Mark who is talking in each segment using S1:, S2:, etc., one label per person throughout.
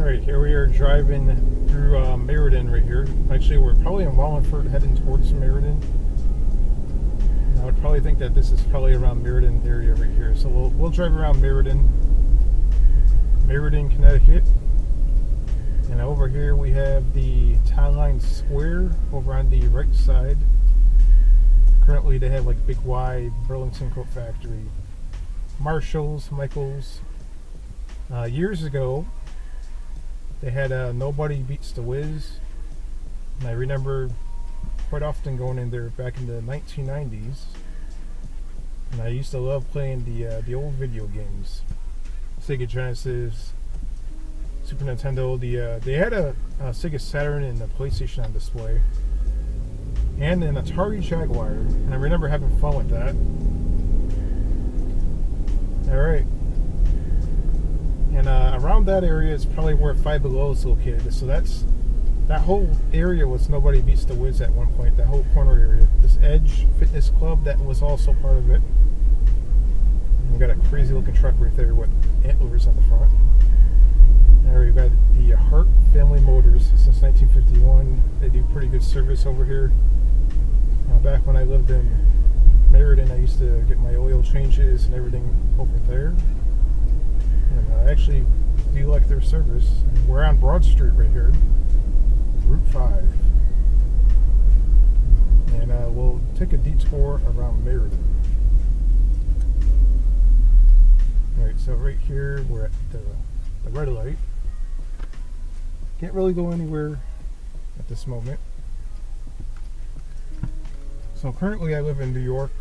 S1: Alright, here we are driving through Meriden right here. Actually, we're probably in Wallingford heading towards Meriden. I would probably think that this is probably around Meriden area right here. So we'll drive around Meriden, Connecticut. And over here we have the Town Line Square over on the right side. Currently they have like Big Y, Burlington Coat Factory, Marshalls, Michaels. Years ago, they had Nobody Beats the Wiz, and I remember quite often going in there back in the 1990s, and I used to love playing the old video games, Sega Genesis, Super Nintendo. They had a Sega Saturn and a PlayStation on display, and an Atari Jaguar, and I remember having fun with that. Alright. And around that area is probably where Five Below is located. So that whole area was Nobody Beats the Wiz at one point. That whole corner area. This Edge Fitness Club, that was also part of it. And we got a crazy looking truck right there with antlers on the front. There we got the Hart Family Motors since 1951. They do pretty good service over here. Back when I lived in Meriden, I used to get my oil changes and everything over there. And I actually do like their service. We're on Broad Street right here, Route 5. And we'll take a detour around Meriden. Alright, so right here we're at the red light. Can't really go anywhere at this moment. So currently I live in New York,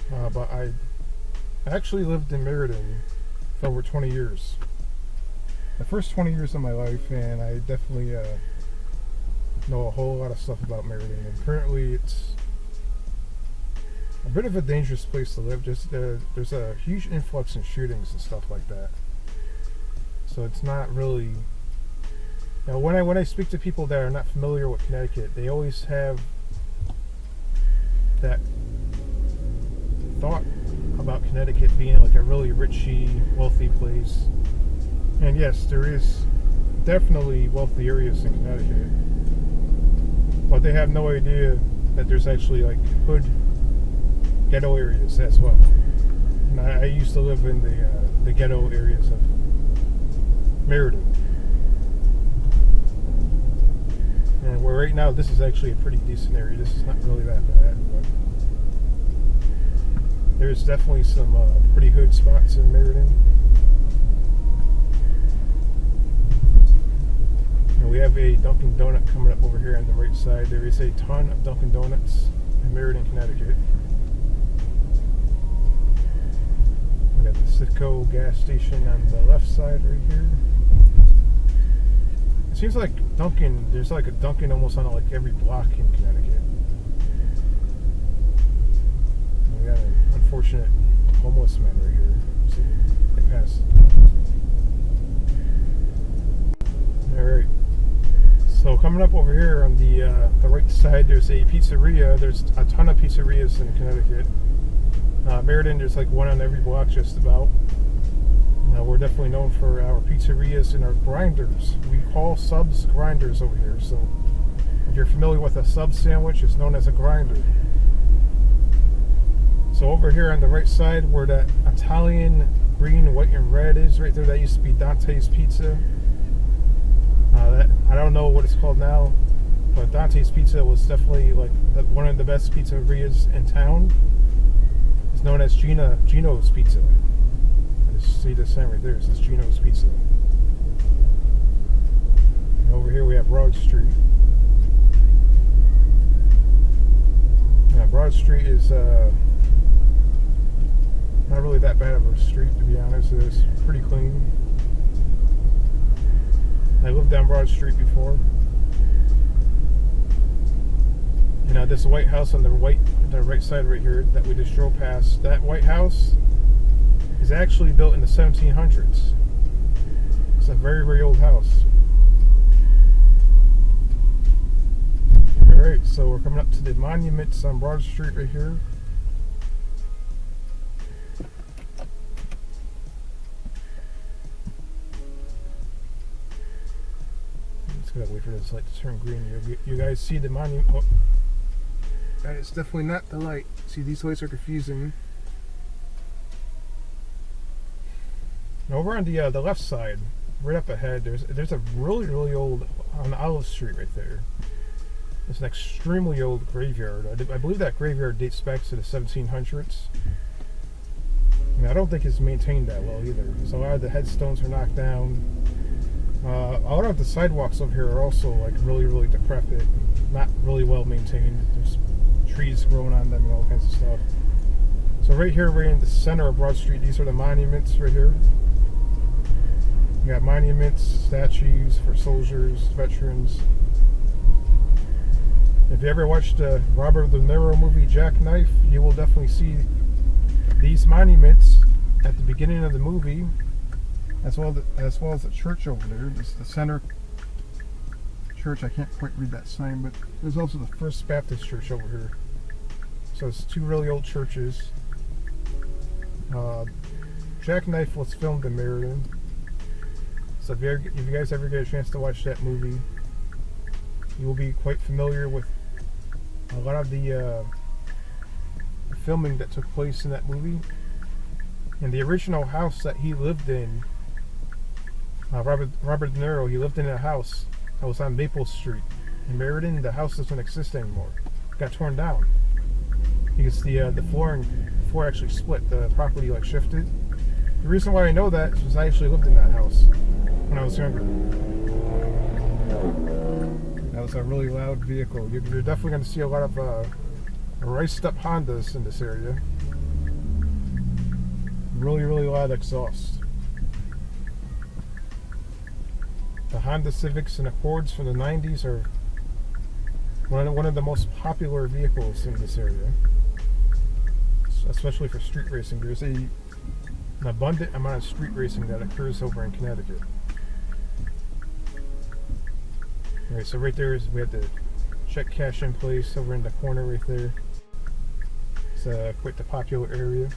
S1: but I actually lived in Meriden for over 20 years. The first 20 years of my life, and I definitely know a whole lot of stuff about Meriden. And currently it's a bit of a dangerous place to live. Just there's a huge influx in shootings and stuff like that. So it's not really... Now, when I speak to people that are not familiar with Connecticut, they always have that thought about Connecticut being like a really richy, wealthy place. And yes, there is definitely wealthy areas in Connecticut, but they have no idea that there's actually like hood, ghetto areas as well. And I used to live in the ghetto areas of Meriden. And where right now, this is actually a pretty decent area. This is not really that bad, but there's definitely some pretty hood spots in Meriden. And we have a Dunkin' Donut coming up over here on the right side. There is a ton of Dunkin' Donuts in Meriden, Connecticut. We got the Citgo gas station on the left side right here. It seems like Dunkin', there's like a Dunkin' almost on like every block in Connecticut. And we got an unfortunate homeless man right here. See, they passed. Alright. So coming up over here on the right side, there's a pizzeria. There's a ton of pizzerias in Connecticut. Meriden, there's like one on every block just about. We're definitely known for our pizzerias and our grinders. We call subs grinders over here. So if you're familiar with a sub sandwich, it's known as a grinder. So over here on the right side where that Italian green, white, and red is right there, that used to be Dante's Pizza. I don't know what it's called now, but Dante's Pizza was definitely like one of the best pizzerias in town. It's known as Gino's Pizza. See the sign right there, it says Gino's Pizza. And over here we have Broad Street. Now Broad Street is not really that bad of a street, to be honest. It's pretty clean. I lived down Broad Street before. And this White House on the right side right here that we just drove past, that White House is actually built in the 1700s. It's a very, very old house. Alright, so we're coming up to the monuments on Broad Street right here. just gotta wait for this light to turn green. You guys see the monument? Oh, that is definitely not the light. See, these lights are confusing. Over on the left side, right up ahead, there's a really old, on Olive Street right there. It's an extremely old graveyard. I believe that graveyard dates back to the 1700s. I mean, I don't think it's maintained that well either. So a lot of the headstones are knocked down. A lot of the sidewalks over here are also like really decrepit and not really well maintained. There's trees growing on them and all kinds of stuff. So right here, we're in the center of Broad Street. These are the monuments right here. You got monuments, statues for soldiers, veterans. If you ever watched the Robert De Niro movie Jackknife, you will definitely see these monuments at the beginning of the movie, as well as the church over there. This is the center church. I can't quite read that sign, but there's also the First Baptist Church over here. So it's two really old churches. Jackknife was filmed in Meriden. So if you guys ever get a chance to watch that movie, you will be quite familiar with a lot of the filming that took place in that movie. And the original house that he lived in, Robert De Niro, he lived in a house that was on Maple Street in Meriden. The house doesn't exist anymore. It got torn down because the floor actually split. The property like shifted. The reason why I know that is because I actually lived in that house when I was younger. That was a really loud vehicle. You're definitely going to see a lot of riced up Hondas in this area. Really loud exhaust. The Honda Civics and Accords from the 90s are one of the most popular vehicles in this area, especially for street racing. There's an abundant amount of street racing that occurs over in Connecticut. Alright, so right there we have the check cash in place over in the corner right there. It's quite the popular area.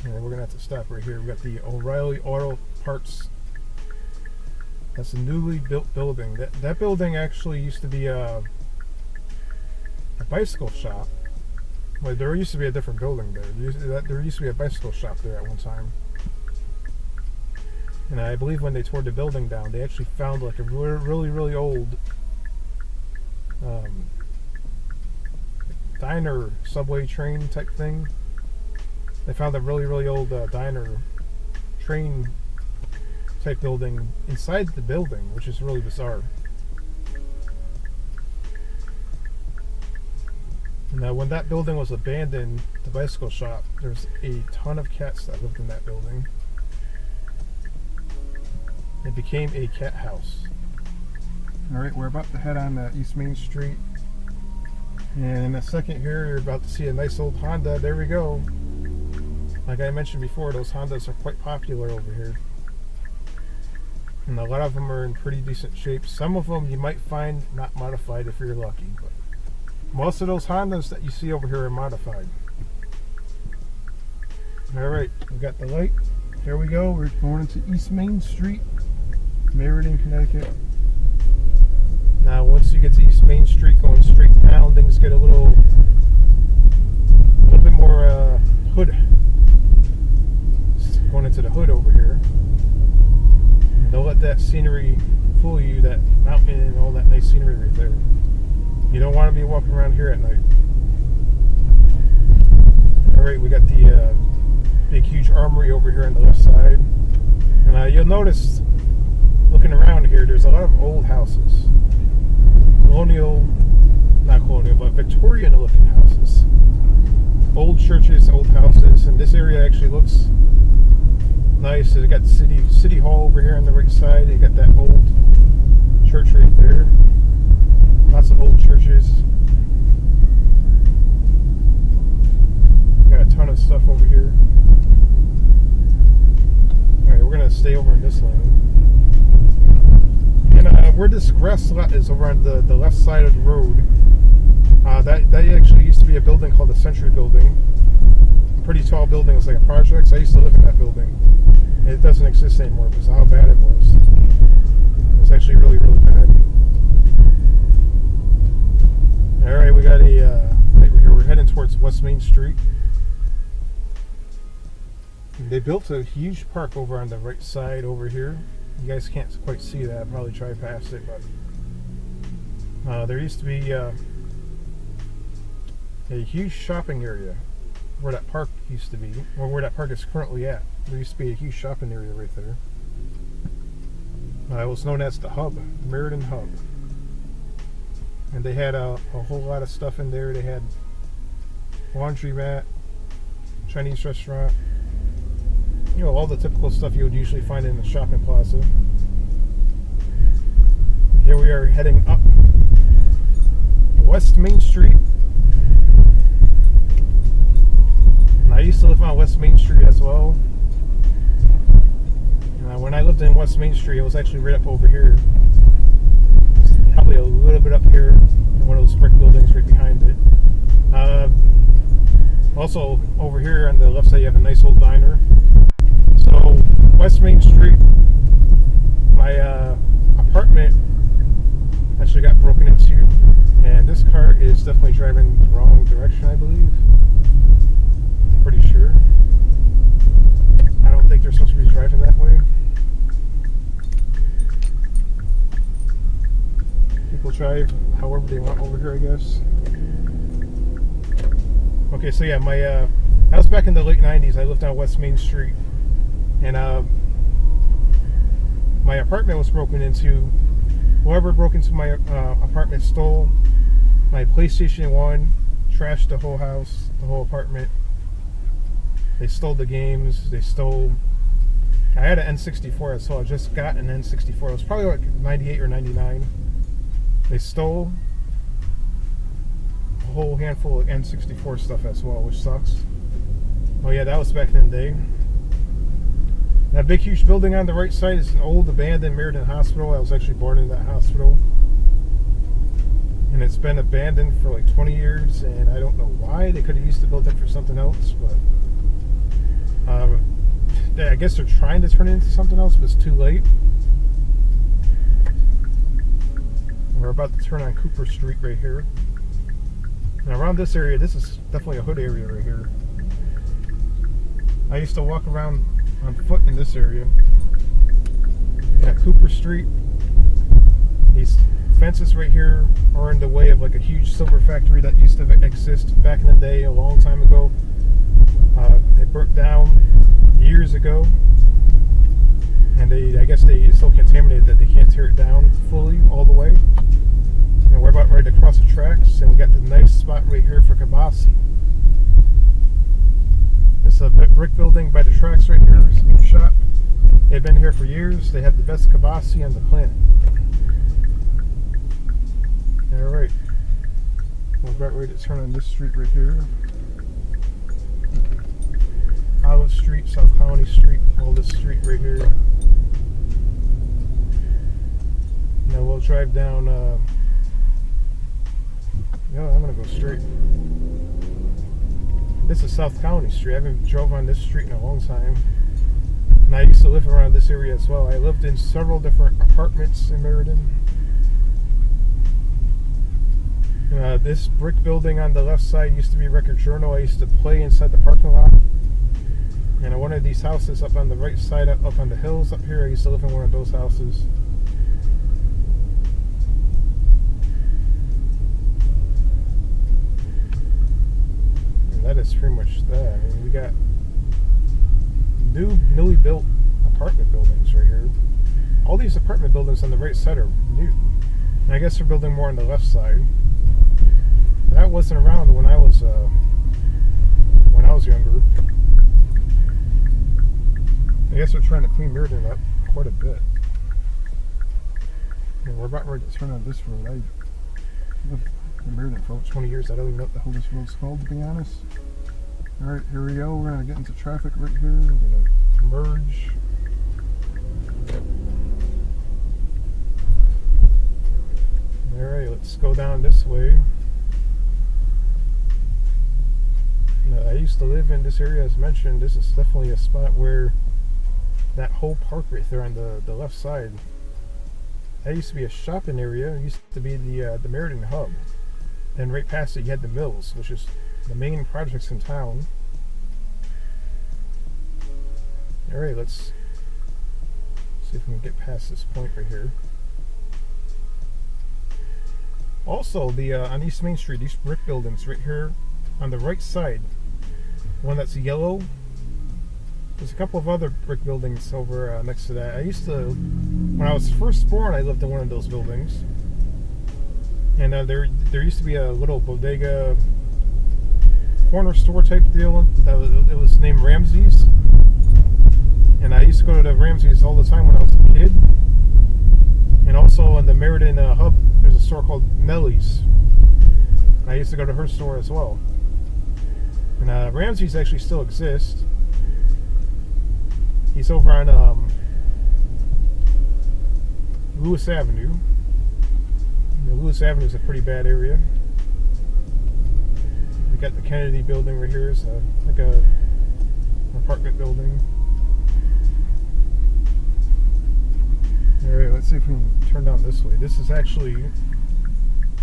S1: And we're gonna have to stop right here. We got the O'Reilly Auto Parts. That's a newly built building. That building actually used to be a bicycle shop. Well, there used to be a different building there. There used to be a bicycle shop there at one time. And I believe when they tore the building down, they actually found like a really old diner, subway train type thing. They found a really old diner, train type building inside the building, which is really bizarre. And when that building was abandoned, the bicycle shop, there was a ton of cats that lived in that building. It became a cat house. Alright, we're about to head on East Main Street. And in a second here, you're about to see a nice old Honda. There we go. Like I mentioned before, those Hondas are quite popular over here. And a lot of them are in pretty decent shape. Some of them you might find not modified if you're lucky. But most of those Hondas that you see over here are modified. Alright, we got the light. There we go. We're going into East Main Street, Meriden, Connecticut. Now, once you get to East Main Street, going straight down, things get a little bit more hood. Just going into the hood over here. Don't let that scenery fool you, that mountain and all that nice scenery right there. You don't want to be walking around here at night. Alright, we got the big huge armory over here on the left side. And you'll notice, looking around here, there's a lot of old houses. Not colonial, but Victorian looking houses. Old churches, old houses, and this area actually looks nice. So they got the city hall over here on the right side. You got that old church right there. Lots of old churches. Got a ton of stuff over here. Alright, we're gonna stay over in this lane. And where this grass lot is over on the left side of the road, that actually used to be a building called the Century Building. A pretty tall building. It was like a project. So I used to live in that building. It doesn't exist anymore because of how bad it was. West Main Street. They built a huge park over on the right side over here. You guys can't quite see that. I'll probably drive past it, but there used to be a huge shopping area where that park used to be, or where that park is currently at. There used to be a huge shopping area right there. It was known as the Hub, Meriden Hub. And they had a whole lot of stuff in there. They had laundromat, Chinese restaurant, you know, all the typical stuff you would usually find in a shopping plaza. Here we are heading up West Main Street. And I used to live on West Main Street as well. When I lived in West Main Street, it was actually right up over here. Probably a little bit up here in one of those brick buildings right behind it. Also, over here on the left side, you have a nice old diner. So, West Main Street, my apartment actually got broken into, and this car is definitely driving the wrong direction, I believe. Pretty sure. I don't think they're supposed to be driving that way. People drive however they want over here, I guess. Okay, so yeah, I was back in the late 90s. I lived on West Main Street, and my apartment was broken into. Whoever broke into my apartment stole my PlayStation 1, trashed the whole house, the whole apartment. They stole the games. I had an N64, so I just got an N64. It was probably like 98 or 99. They stole a whole handful of N64 stuff as well, which sucks. Oh yeah, that was back in the day. That big huge building on the right side is an old abandoned Meriden hospital. I was actually born in that hospital. And it's been abandoned for like 20 years, and I don't know why. They could have used the building for something else, but I guess they're trying to turn it into something else, but it's too late. We're about to turn on Cooper Street right here. And around this area, this is definitely a hood area right here. I used to walk around on foot in this area. Yeah, Cooper Street. These fences right here are in the way of like a huge silver factory that used to exist back in the day, a long time ago. It burnt down years ago, and I guess they so contaminated that they can't tear it down fully all the way. And we're about ready to cross the tracks, and we got the nice spot right here for kibasi. It's a brick building by the tracks right here. It's a meat shop. They've been here for years. They have the best kibasi on the planet. All right, we're about ready to turn on this street right here. Olive Street, South Colony Street, all this street right here. Now we'll drive down. I'm gonna go straight. This is South Colony Street. I haven't drove on this street in a long time. And I used to live around this area as well. I lived in several different apartments in Meriden. This brick building on the left side used to be Record Journal. I used to play inside the parking lot. And one of these houses up on the right side, up on the hills up here, I used to live in one of those houses. And that is pretty much that. I mean, we got newly built apartment buildings right here. All these apartment buildings on the right side are new. And I guess they're building more on the left side. That wasn't around when I was younger. I guess they're trying to clean Meriden up quite a bit. And we're about ready to turn on this road. I lived in Meriden for over 20 years. I don't even know what the hell this road's called, to be honest. Alright, here we go. We're going to get into traffic right here. We're going to merge. Alright, let's go down this way. I used to live in this area, as mentioned. This is definitely a spot where that whole park right there on the left side, that used to be a shopping area. It used to be the Meriden Hub. And right past it you had the mills, which is the main projects in town. Alright, let's see if we can get past this point right here. Also, the on East Main Street, these brick buildings right here on the right side, one that's yellow. There's a couple of other brick buildings over next to that. I used to, when I was first born, I lived in one of those buildings. And there used to be a little bodega corner store type deal. It was named Ramsey's. And I used to go to the Ramsey's all the time when I was a kid. And also in the Meriden hub, there's a store called Nellie's. I used to go to her store as well. And Ramsey's actually still exists. He's over on Lewis Avenue. Lewis Avenue is a pretty bad area. We got the Kennedy building right here. It's like an apartment building. Alright, let's see if we can turn down this way. This is actually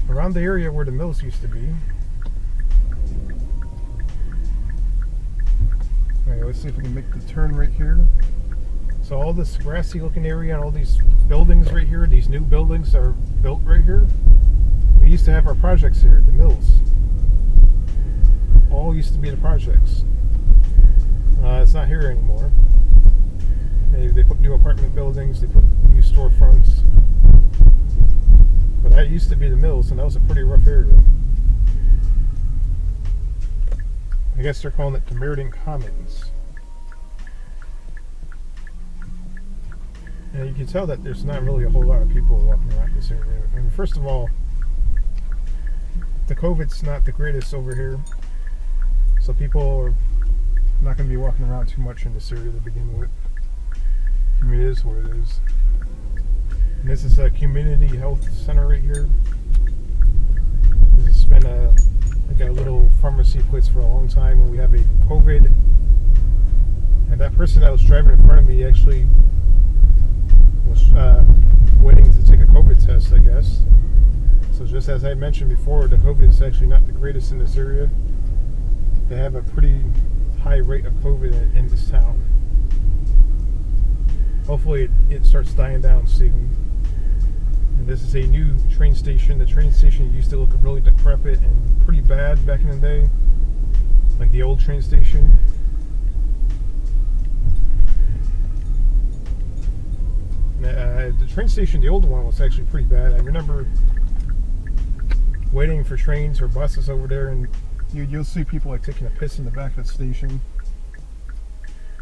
S1: around the area where the mills used to be. Alright, let's see if we can make the turn right here. So all this grassy looking area and all these buildings right here, these new buildings are built right here. We used to have our projects here, the mills. All used to be the projects. It's not here anymore. They put new apartment buildings, they put new storefronts. But that used to be the mills, and that was a pretty rough area. I guess they're calling it the Meriden Commons. And you can tell that there's not really a whole lot of people walking around this area. I mean, first of all, the COVID's not the greatest over here, so people are not going to be walking around too much in this area to begin with. I mean, it is what it is. And this is a community health center right here. This has been like a little pharmacy place for a long time. When we have a COVID, and that person that was driving in front of me actually was waiting to take a COVID test, I guess. So just as I mentioned before, the COVID is actually not the greatest in this area. They have a pretty high rate of COVID in this town. Hopefully it starts dying down soon. And this is a new train station. The train station used to look really decrepit and pretty bad back in the day, like the old train station. The train station, the old one, was actually pretty bad. I remember waiting for trains or buses over there, and you'll see people like taking a piss in the back of the station.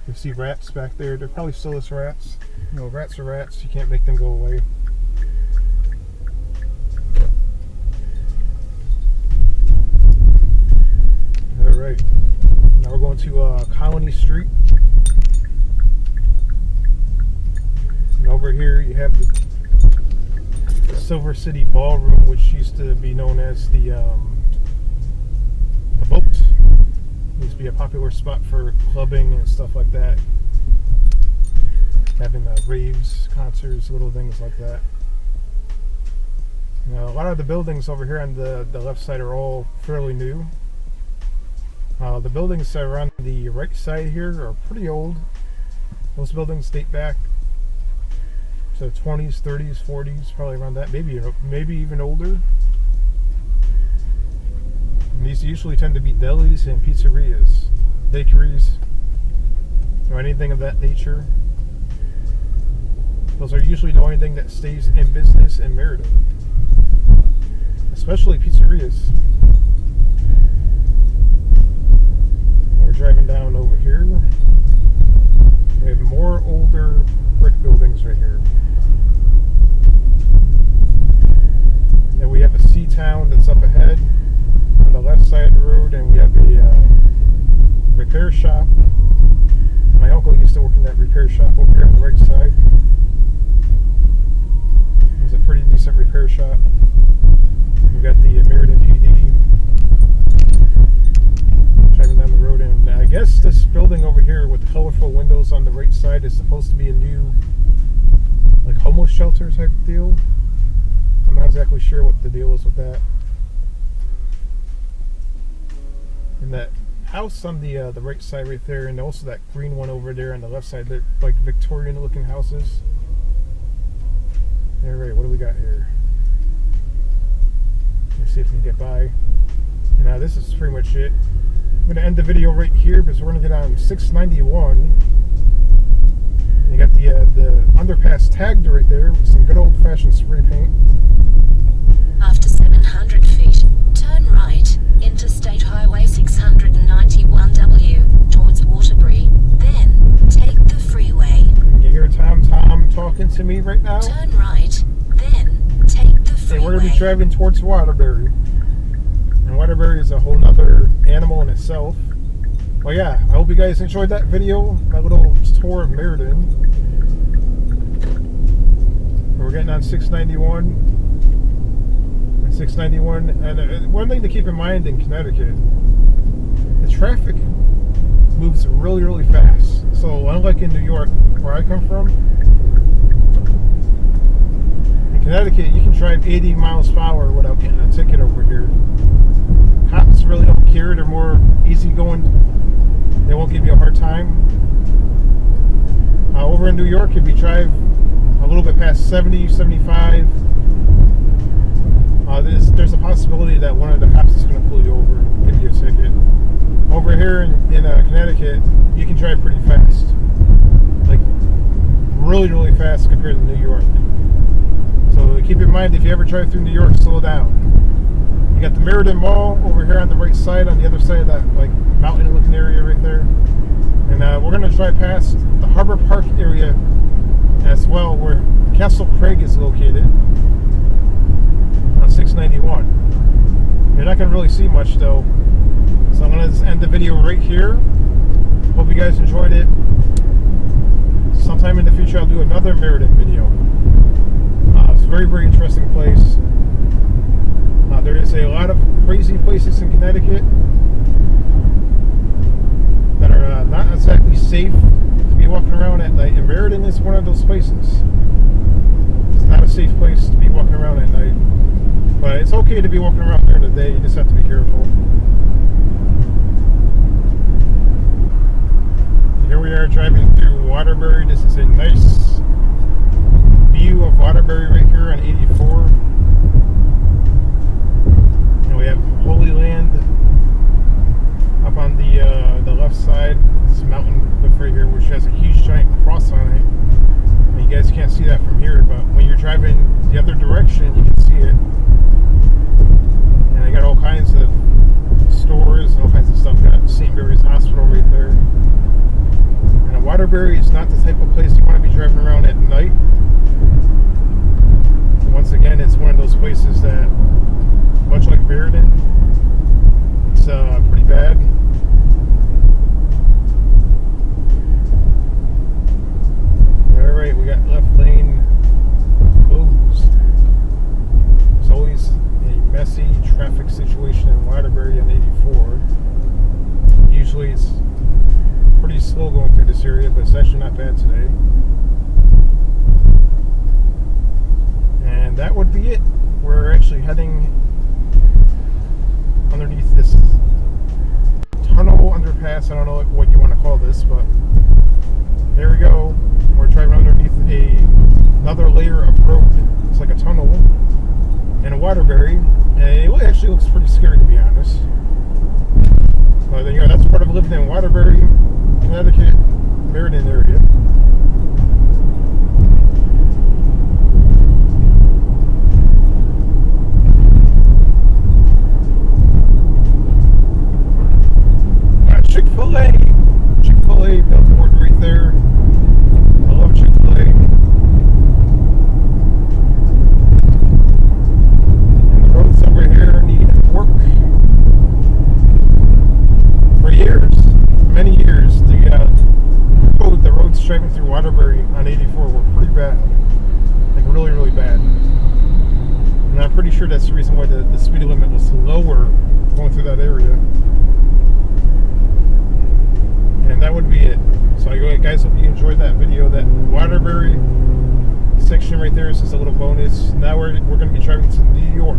S1: You'll see rats back there. They're probably still as rats. You know, rats are rats. You can't make them go away. Alright. Now we're going to Colony Street. And over here you have the Silver City Ballroom, which used to be known as the Boat. It used to be a popular spot for clubbing and stuff like that. Having raves, concerts, little things like that. You know, a lot of the buildings over here on the left side are all fairly new. The buildings that are on the right side here are pretty old. Most buildings date back to the 20s, 30s, 40s, probably around that, maybe even older. And these usually tend to be delis and pizzerias, bakeries, or anything of that nature. Those are usually the only thing that stays in business in Meriden, especially pizzerias. And we're driving down over here. We have more older brick buildings right here. Then we have a C-Town that's up ahead on the left side of the road, and we have a repair shop. My uncle used to work in that repair shop over here on the right side. It's a pretty decent repair shop. We got the Meriden PD driving down the road, and I guess this building over here with the colorful windows on the right side is supposed to be a new, like, homeless shelter type deal. I'm not exactly sure what the deal is with that. And that house on the right side right there, and also that green one over there on the left side, they're like Victorian looking houses. All right, what do we got here? Let's see if we can get by. And this is pretty much it. I'm going to end the video right here because we're going to get on 691. And you got the underpass tagged right there with some good old-fashioned spray paint.
S2: After 700 feet, turn right, Interstate Highway 691W, towards Waterbury. Then, take the freeway.
S1: You hear Tom talking to me right now?
S2: Turn right, then, take the freeway.
S1: And we're going to be driving towards Waterbury. And Waterbury is a whole nother animal in itself. Well, yeah, I hope you guys enjoyed that video, my little tour of Meriden. We're getting on 691. 691, and one thing to keep in mind in Connecticut, the traffic moves really, really fast. So unlike in New York, where I come from, in Connecticut, you can drive 80 miles per hour without getting a ticket over here. Cops really don't care. They're more easygoing. They won't give you a hard time. Over in New York, if you drive a little bit past 70, 75, there's a possibility that one of the cops is going to pull you over and give you a ticket. Over here in Connecticut, you can drive pretty fast. Like, really, really fast compared to New York. So keep in mind, if you ever drive through New York, slow down. You got the Meriden Mall over here on the right side, on the other side of that like mountain-looking area right there. And we're going to drive past the Harbor Park area as well, where Castle Craig is located. 691. You're not going to really see much though, so I'm going to just end the video right here. Hope you guys enjoyed it. Sometime in the future I'll do another Meriden video. It's a very, very interesting place. There is a lot of crazy places in Connecticut that are not exactly safe to be walking around at night, and Meriden is one of those places. It's not a safe place to be walking around at night. But it's okay to be walking around during the day, you just have to be careful. Here we are driving through Waterbury. This is a nice view of Waterbury right here on 84. And we have Holy Land up on the left side. This mountain cliff right here, which has a huge giant cross on it. And you guys can't see that from here, but when you're driving the other direction, you can see it. And they got all kinds of stores and all kinds of stuff. Got St. Mary's Hospital right there. And Waterbury is not the type of place you want to be driving around at night. Once again, it's one of those places that, much like Meriden, it's pretty bad. Alright, we got left lane closed. There's always a messy traffic situation in Waterbury on 84. Usually it's pretty slow going through this area, but it's actually not bad today. And that would be it. We're actually heading underneath this tunnel underpass. I don't know what you want to call this, but there we go. We're driving underneath another layer of road. It's like a tunnel in Waterbury, and it actually looks pretty scary, to be honest. But you know, that's part of living in Waterbury, Connecticut, Meriden area. Got Chick-fil-A billboard right there. I love Chick-fil-A. And the roads over here need work. For years, many years, the roads driving through Waterbury on 84 were pretty bad. Like really, really bad. And I'm pretty sure that's the reason why the speed limit was lower going through that area. And that would be it. So guys, hope you enjoyed that video. That Waterbury section right there is just a little bonus. Now we're going to be driving to New York.